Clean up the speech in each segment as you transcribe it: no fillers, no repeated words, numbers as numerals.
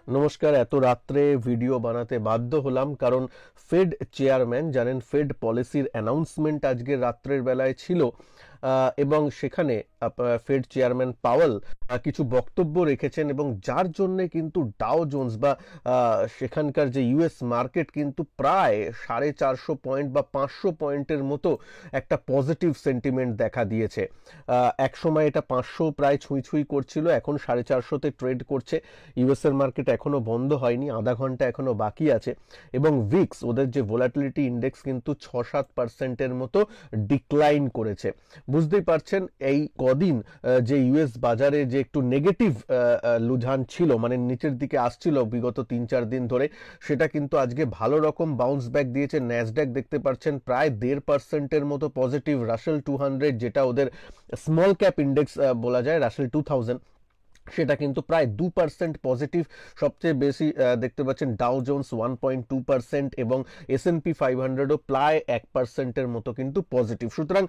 নমস্কার। এত রাত্রে ভিডিও বানাতে বাধ্য হলাম কারণ ফেড চেয়ারম্যান জানেন ফেড পলিসির অ্যানাউন্সমেন্ট আজকে রাত্রের বেলায় ছিল এবং সেখানে ফেড চেয়ারম্যান পাওয়েল কিছু বক্তব্য রেখেছেন এবং যার জন্য কিন্তু ডাও জোন্স বা সেখানকার যে ইউএস মার্কেট কিন্তু প্রায় 450 পয়েন্ট বা 500 পয়েন্টের মতো একটা পজিটিভ সেন্টিমেন্ট দেখা দিয়েছে। এক সময় এটা 500 প্রায় ছুঁই ছুঁই করছিল, এখন 450-তে ট্রেড করছে। ইউএস এর মার্কেট এখনো বন্ধ হয়নি, আধা ঘন্টা এখনো বাকি আছে এবং ভিক্স ওদের যে ভোলাটিলিটি ইন্ডেক্স কিন্তু 6-7%-এর মতো ডিক্লাইন করেছে। বুঝতেই পারছেন এই কদিন যে ইউএস বাজারে যে একটু নেগেটিভ রুঝান ছিল, মানে নিচের দিকে আসছিল বিগত 3-4 দিন ধরে, সেটা কিন্তু আজকে ভালো রকম বাউন্স ব্যাক দিয়েছে। ন্যাসড্যাক দেখতে পাচ্ছেন প্রায় 1.5%-এর মতো পজিটিভ। রাসেল 200 যেটা ওদের স্মল ক্যাপ ইন্ডেক্স বলা যায়, রাসেল 2000, সেটা কিন্তু প্রায় 2% পজিটিভ। সবচেয়ে বেশি দেখতে পাচ্ছেন ডাও জোন্স 1.2% এবং S&P 500ও প্রায় 1%-এর মতো কিন্তু পজিটিভ। সুতরাং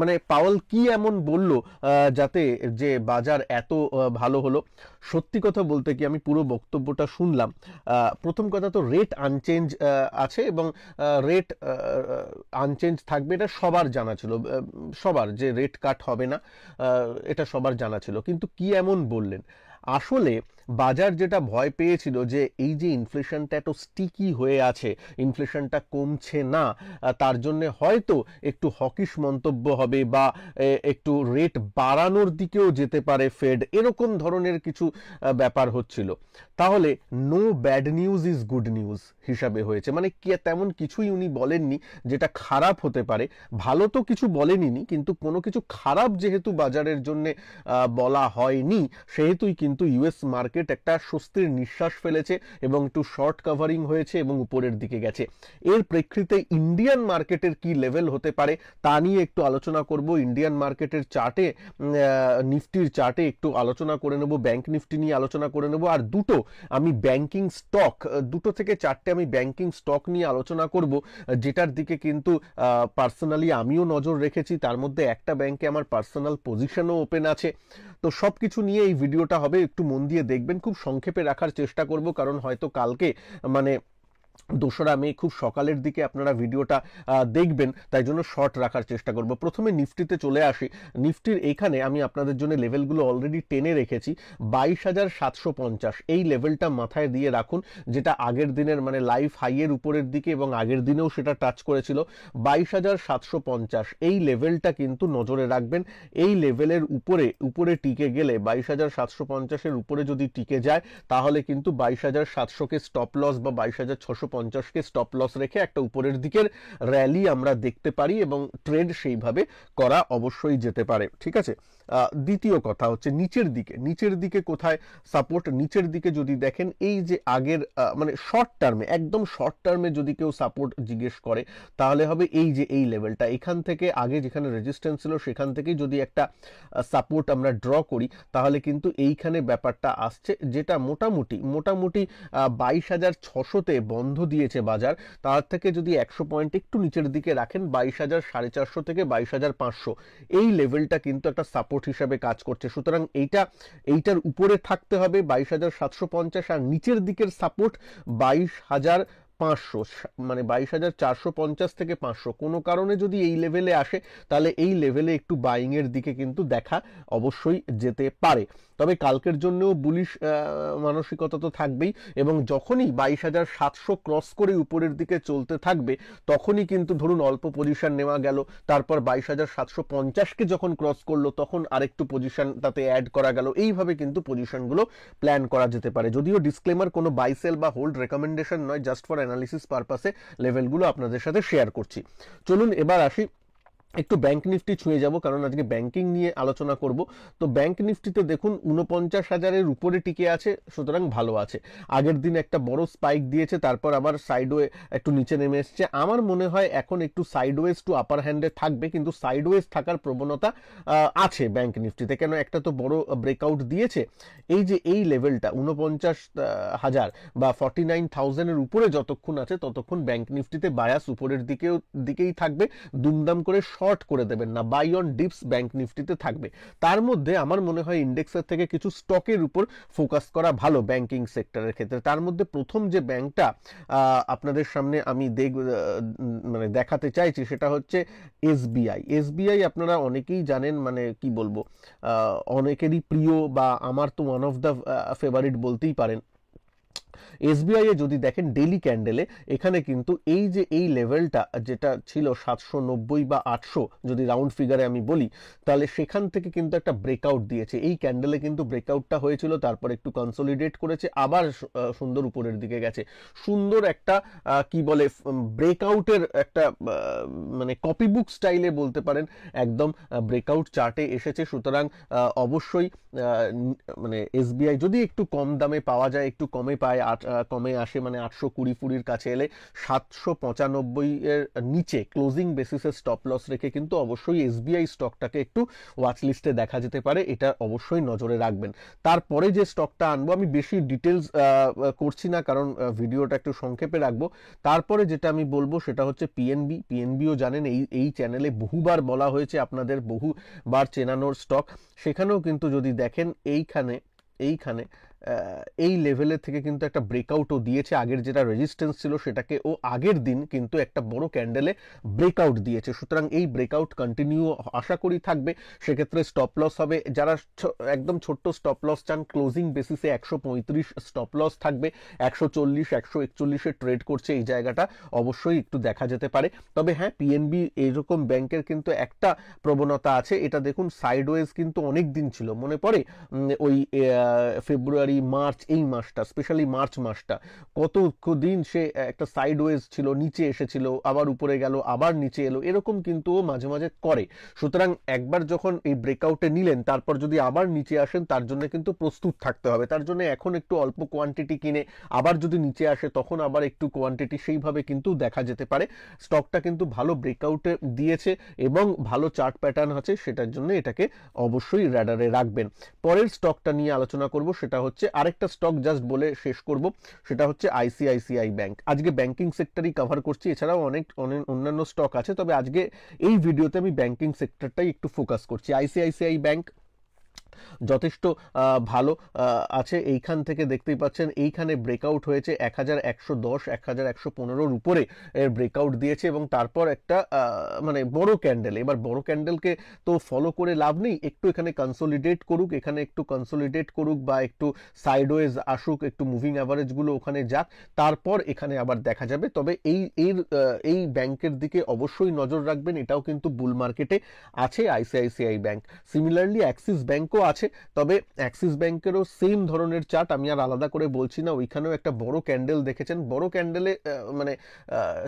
মানে পাওয়েল কি এমন বলল যাতে যে বাজার এত ভালো হলো? সত্যি কথা বলতে কি আমি পুরো বক্তব্যটা শুনলাম। প্রথম কথা তো রেট আনচেঞ্জ আছে এবং রেট আনচেঞ্জ থাকবে, এটা সবার জানা ছিল। সবার যে রেট কাট হবে না এটা সবার জানা ছিল, কিন্তু কি এমন বললেন? আসলে বাজার যেটা ভয় পেয়েছিল যে এই যে ইনফ্লেশনটা এত স্টিকি হয়ে আছে, ইনফ্লেশনটা কমছে না, তার জন্য হয়তো একটু হকিশ মন্তব্য হবে বা একটু রেট বাড়ানোর দিকেও যেতে পারে ফেড, এরকম ধরনের কিছু ব্যাপার হচ্ছিল। তাহলে no bad news is good news হিসাবে হয়েছে, মানে কি তেমন কিছুই উনি বলেননি যেটা খারাপ হতে পারে। ভালো তো কিছু বলেনি, কিন্তু কোনো কিছু খারাপ যেহেতু বাজারের জন্য বলা হয়নি, সেহেতুই কিন্তু ইউএস মার্কেট একটা স্বস্তির নিঃশ্বাস ফেলেছে এবং একটু শর্ট কাভারিং হয়েছে এবং উপরের দিকে গেছে। এর প্রেক্ষিতে ইন্ডিয়ান মার্কেটের কি লেভেল হতে পারে তা নিয়ে একটু আলোচনা করব। ইন্ডিয়ান মার্কেটের চার্টে, নিফটির চার্টে একটু আলোচনা করে নেব, ব্যাংক নিফটি নিয়ে আলোচনা করে নেব, আর দুটো আমি ব্যাংকিং স্টক, 2 থেকে 4টে আমি ব্যাংকিং স্টক নিয়ে আলোচনা করব যেটার দিকে কিন্তু পার্সোনালি আমিও নজর রেখেছি। তার মধ্যে একটা ব্যাংকে আমার পার্সোনাল পজিশনও ওপেন আছে। তো সবকিছু নিয়ে এই ভিডিওটা হবে, একটু মন দিয়ে দেখবেন। খুব সংক্ষেপে রাখার চেষ্টা করব কারণ হয়তো কালকে মানে 2রা মে খুব সকালের দিকে আপনারা ভিডিওটা দেখবেন, তাই জন্য শর্ট রাখার চেষ্টা করব। প্রথমে নিফটিতে চলে আসি। নিফটির এখানে আমি আপনাদের জন্য লেভেলগুলো অলরেডি টেনে রেখেছি। 22,750 এই লেভেলটা মাথায় দিয়ে রাখুন, যেটা আগের দিনের মানে লাইফ হাইয়ের উপরের দিকে এবং আগের দিনেও সেটা টাচ করেছিল। 22,750 এই লেভেলটা কিন্তু নজরে রাখবেন। এই লেভেলের উপরে টিকে গেলে 22,750-এর উপরে যদি টিকে যায় তাহলে কিন্তু 22,700-কে স্টপ লস বা 22,650-কে স্টপ লস রেখে একটা উপরের দিকের র্যালি আমরা দেখতে পারি এবং ট্রেড সেইভাবে করা অবশ্যই যেতে পারে। ঠিক আছে। দ্বিতীয় কথা হচ্ছে নিচের দিকে কোথায় সাপোর্ট? নিচের দিকে যদি দেখেন, এই যে আগের মানে শর্ট টার্মে, একদম শর্ট টার্মে যদি কেউ সাপোর্ট জিজ্ঞেস করে তাহলে হবে এই যে এই লেভেলটা। এখান থেকে আগে যেখানে রেজিস্ট্যান্স ছিল সেখান থেকে যদি একটা সাপোর্ট আমরা ড্র করি তাহলে কিন্তু এইখানে ব্যাপারটা আসছে, যেটা মোটামুটি 22,600-তে বন্ধ দিয়েছে বাজার। তার থেকে যদি 100 পয়েন্ট একটু নিচের দিকে রাখেন, 22,450 থেকে 22,500 এই লেভেলটা কিন্তু একটা সাপোর্ট হিসাবে কাজ করছে। সুতরাং এইটার উপরে থাকতে হবে 22,750, আর নিচের দিকের সাপোর্ট 22,500, মানে 22,450 থেকে 500। কোনো কারণে যদি এই লেভেলে আসে তাহলে এই লেভেলে একটু বাইং এর দিকে কিন্তু দেখা অবশ্যই যেতে পারে। তবে কালকের জন্যও বুলিশ মানসিকতা তো থাকবেই, এবং যখনই 22,700 ক্রস করে উপরের দিকে চলতে থাকবে তখনই কিন্তু ধরুন অল্প পজিশন নেওয়া গেল, তারপর 22,750-কে যখন ক্রস করলো তখন আরেকটু পজিশন তাতে অ্যাড করা গেল। এইভাবে কিন্তু পজিশনগুলো প্ল্যান করা যেতে পারে। যদিও ডিসক্লেমার, কোনো বাই সেল বা হোল্ড রেকমেন্ডেশন নয়, জাস্ট ফর অ্যানালিসিস পারপাসে লেভেলগুলো আপনাদের সাথে শেয়ার করছি। চলুন এবার আসি, একটু ব্যাংক নিফটি ছুঁয়ে যাব কারণ আজকে ব্যাংকিং নিয়ে আলোচনা করব। তো ব্যাংক নিফটিতে দেখুন 49,000-এর উপরে টিকে আছে, সুতরাং ভালো আছে। আগের দিন একটা বড় স্পাইক দিয়েছে, তারপর আবার সাইডওয়ে একটু নিচে নেমে এসছে। আমার মনে হয় এখন একটু সাইডওয়েজ টু আপার হ্যান্ডে থাকবে, কিন্তু সাইডওয়েজ থাকার প্রবণতা আছে ব্যাংক নিফটিতে। কেন, একটা তো বড় ব্রেকআউট দিয়েছে। এই যে এই লেভেলটা 49,000 বা 49,000-এর উপরে যতক্ষণ আছে ততক্ষণ ব্যাংক নিফটিতে বায়াস উপরের দিকেই থাকবে। দুমদাম করে শর্ট করে দেবেন না, বাই অন ডিপস ব্যাংক নিফটিতে থাকবে। তার মধ্যে আমার মনে হয় ইন্ডেক্সের থেকে কিছু স্টকের উপর ফোকাস করা ভালো ব্যাংকিং সেক্টরের ক্ষেত্রে। তার মধ্যে প্রথম যে ব্যাংকটা আপনাদের সামনে আমি মানে দেখাতে চাইছি সেটা হচ্ছে এসবিআই। এসবিআই আপনারা অনেকেই জানেন, মানে কি বলবো, অনেকেরই প্রিয়, বা আমার তো ওয়ান অফ দ্য ফেভারিট বলতেই পারেন। এসবিআই এ যদি দেখেন ডেইলি ক্যান্ডেলে, এখানে কিন্তু এই যে এই লেভেলটা যেটা ছিল 790 বা 800, যদি রাউন্ড ফিগারে আমি বলি, তাহলে সেখান থেকে কিন্তু একটা ব্রেকআউট দিয়েছে। এই ক্যান্ডেলে কিন্তু ব্রেকআউটটা হয়েছিল, তারপর একটু কনসলিডেট করেছে, আবার সুন্দর উপরের দিকে গেছে। সুন্দর একটা কি বলে ব্রেকআউটের একটা মানে কপি বুক স্টাইলে বলতে পারেন, একদম ব্রেকআউট চার্টে এসেছে। সুতরাং অবশ্যই মানে এসবিআই যদি একটু কম দামে পাওয়া যায়, একটু কমে পায়, কমে আসে, মানে 820 কাছে এলে 795 এর নিচে ক্লোজিং বেসিসে স্টপ লস রেখে কিন্তু অবশ্যই এসবিআই স্টকটাকে একটু ওয়াচ লিস্টে দেখা যেতে পারে, এটা অবশ্যই নজরে রাখবেন। তারপরে যে স্টকটা আনবো, আমি বেশি ডিটেলস করছি না কারণ ভিডিওটা একটু সংক্ষেপে রাখবো। তারপরে যেটা আমি বলবো সেটা হচ্ছে পিএনবি। পিএনবিও জানেন এই চ্যানেলে বহুবার বলা হয়েছে, আপনাদের বহুবার চেনানোর স্টক। সেখানেও কিন্তু যদি দেখেন এইখানে এই লেভেলের থেকে কিন্তু একটা ব্রেকআউটও দিয়েছে। আগের যেটা রেজিস্ট্যান্স ছিল সেটাকে ও আগের দিন কিন্তু একটা বড় ক্যান্ডেলে ব্রেকআউট দিয়েছে। সুতরাং এই ব্রেকআউট কন্টিনিউ আশা করি থাকবে। সেক্ষেত্রে স্টপ লস হবে, যারা একদম ছোট্ট স্টপ লস চান ক্লোজিং বেসিসে 135 স্টপ লস থাকবে। 140 141 ট্রেড করছে এই জায়গাটা, অবশ্যই একটু দেখা যেতে পারে। তবে হ্যাঁ, পিএনবি এরকম ব্যাংকের কিন্তু একটা প্রবণতা আছে, এটা দেখুন সাইডওয়েজ কিন্তু অনেক দিন ছিল, মনে পড়ে ওই ফেব্রুয়ারি মার্চ, এই মাসটা স্পেশালি মার্চ মাসটা কত দিন সে একটা সাইডওয়েজ ছিল, নিচে এসেছিল, আবার উপরে গেল, আবার নিচে এলো, এরকম কিন্তু ও মাঝে মাঝে করে। সুতরাং একবার যখন এই ব্রেকআউটে নিলেন, তারপর যদি আবার নিচে আসেন, তার জন্য কিন্তু প্রস্তুত থাকতে হবে। তার জন্য এখন একটু অল্প কোয়ান্টিটি কিনে আবার যদি নিচে আসে তখন আবার একটু কোয়ান্টিটি, সেইভাবে কিন্তু দেখা যেতে পারে। স্টকটা কিন্তু ভালো ব্রেকআউটে দিয়েছে এবং ভালো চার্ট প্যাটার্ন আছে, সেটার জন্য এটাকে অবশ্যই রাডারে রাখবেন। পরের স্টকটা নিয়ে আলোচনা করব, সেটা হচ্ছে আরেকটা স্টক, জাস্ট বলে শেষ করব, সেটা হচ্ছে আইসিআইসিআই ব্যাংক। আজকে ব্যাংকিং সেক্টরই কভার করছি, এছাড়াও অনেক অন্যান্য স্টক আছে, তবে আজকে এই ভিডিওতে আমি ব্যাংকিং সেক্টরটাই একটু ফোকাস করছি। আইসিআইসিআই ব্যাংক যথেষ্ট ভালো আছে। এইখান থেকে দেখতেই পাচ্ছেন, এইখানে ব্রেকআউট হয়েছে 1110 1115 উপরে এর ব্রেকআউট দিয়েছে, এবং তারপর একটা মানে বড় ক্যান্ডেল। এবার বড় ক্যান্ডেলকে তো ফলো করে লাভ নেই, একটু এখানে কনসলিডেট করুক, বা একটু সাইডওয়েজ আসুক, একটু মুভিং অ্যাভারেজগুলো ওখানে যাক, তারপর এখানে আবার দেখা যাবে। তবে এই ব্যাংকের দিকে অবশ্যই নজর রাখবেন, এটাও কিন্তু বুল মার্কেটে আছে আইসিআইসিআই ব্যাংক। সিমিলারলি অ্যাক্সিস ব্যাংকও আছে, তবে অ্যাক্সিস ব্যাংকেরও সেম ধরনের চার্ট, আমি আর আলাদা করে বলছি না। ওইখানেও একটা বড় ক্যান্ডেল দেখেছেন, বড় ক্যান্ডেলে মানে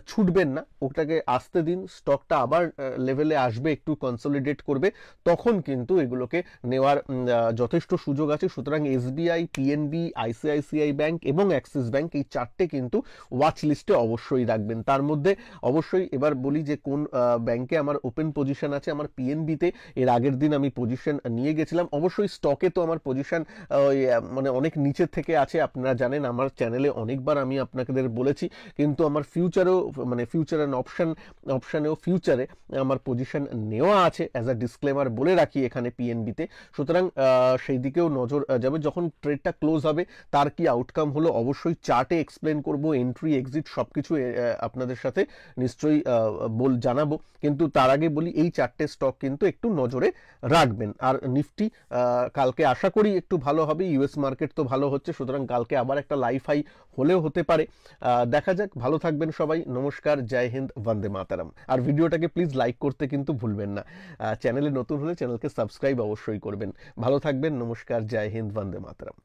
ছুটবেন না, ওটাকে আসতে দিন, স্টকটা আবার লেভেলে আসবে, একটু কনসলিডেট করবে, তখন কিন্তু এগুলোকে নেওয়ার যথেষ্ট সুযোগ আছে। সুতরাং এসবিআই, পিএনবি, আইসিআইসিআই ব্যাংক এবং অ্যাক্সিস ব্যাংক, এই চারটে কিন্তু ওয়াচ লিস্টে অবশ্যই রাখবেন। তার মধ্যে অবশ্যই এবার বলি যে কোন ব্যাংকে আমার ওপেন পজিশন আছে। আমার পিএনবিতে এর আগের দিন আমি পজিশন নিয়ে গেছিলাম। অবশ্যই স্টকে তো আমার পজিশন মানে অনেক নিচের থেকে আছে, আপনারা জানেন, আমার চ্যানেলে অনেকবার আমি আপনাদের বলেছি, কিন্তু আমার ফিউচারেও, মানে ফিউচার অ্যান্ড ফিউচারে আমার পজিশন নেওয়া আছে, অ্যাজ আ ডিসক্লেমার বলে রাখি এখানে পিএনবিতে। সুতরাং সেই দিকেও নজর যাবে। যখন ট্রেডটা ক্লোজ হবে, তার কি আউটকাম হলো অবশ্যই চার্টে এক্সপ্লেন করব, এন্ট্রি এক্সিট সবকিছু আপনাদের সাথে নিশ্চয়ই জানাবো। কিন্তু তার আগে বলি, এই চারটে স্টক কিন্তু একটু নজরে রাখবেন। আর নিফটি কালকে আশা করি একটু ভালো হবে, ইউএস মার্কেট তো ভালো হচ্ছে, সুতরাং কালকে আবার একটা লাইফ হাই হলেও হতে পারে, দেখা যাক। ভালো থাকবেন সবাই, নমস্কার, জয় হিন্দ, বন্দে মাতারাম। আর ভিডিওটাকে প্লিজ লাইক করতে কিন্তু ভুলবেন না। চ্যানেলে নতুন হলে চ্যানেলকে সাবস্ক্রাইব অবশ্যই করবেন। ভালো থাকবেন, নমস্কার, জয় হিন্দ, বন্দে মাতারাম।